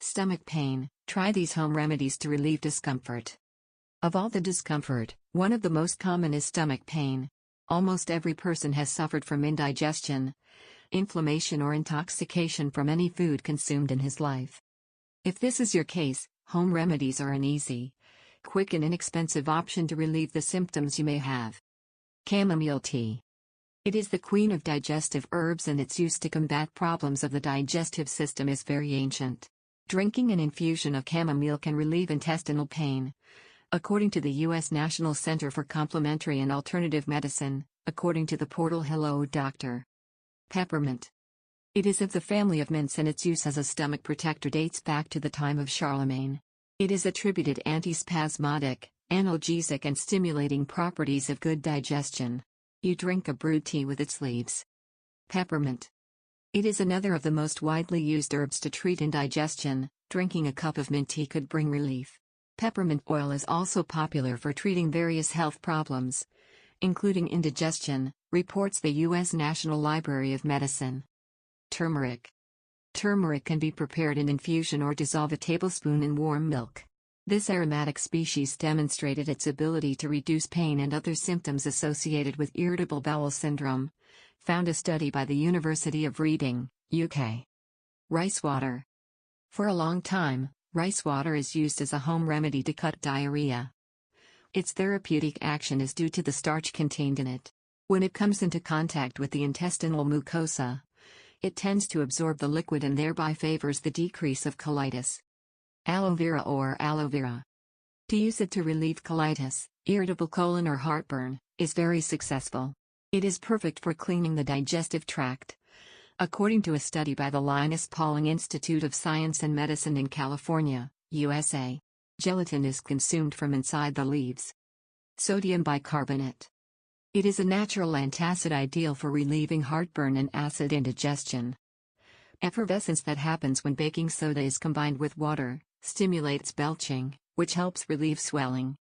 Stomach pain. Try these home remedies to relieve discomfort. Of all the discomfort, one of the most common is stomach pain. Almost every person has suffered from indigestion, inflammation or intoxication from any food consumed in his life. If this is your case, home remedies are an easy, quick and inexpensive option to relieve the symptoms you may have. Chamomile tea. It is the queen of digestive herbs and its use to combat problems of the digestive system is very ancient. Drinking an infusion of chamomile can relieve intestinal pain. According to the U.S. National Center for Complementary and Alternative Medicine, according to the portal Hello Doctor. Peppermint. It is of the family of mints and its use as a stomach protector dates back to the time of Charlemagne. It is attributed antispasmodic, analgesic and stimulating properties of good digestion. You drink a brewed tea with its leaves. Peppermint. It is another of the most widely used herbs to treat indigestion. Drinking a cup of mint tea could bring relief. Peppermint oil is also popular for treating various health problems, including indigestion, reports the U.S. National Library of Medicine. Turmeric. Turmeric can be prepared in infusion or dissolve a tablespoon in warm milk. This aromatic species demonstrated its ability to reduce pain and other symptoms associated with irritable bowel syndrome, found a study by the University of Reading, UK. Rice water. For a long time, rice water is used as a home remedy to cut diarrhea. Its therapeutic action is due to the starch contained in it. When it comes into contact with the intestinal mucosa, it tends to absorb the liquid and thereby favors the decrease of colitis. Aloe vera or aloe vera. To use it to relieve colitis, irritable colon or heartburn, is very successful. It is perfect for cleaning the digestive tract. According to a study by the Linus Pauling Institute of Science and Medicine in California, USA, gelatin is consumed from inside the leaves. Sodium bicarbonate. It is a natural antacid ideal for relieving heartburn and acid indigestion. Effervescence that happens when baking soda is combined with water stimulates belching, which helps relieve swelling.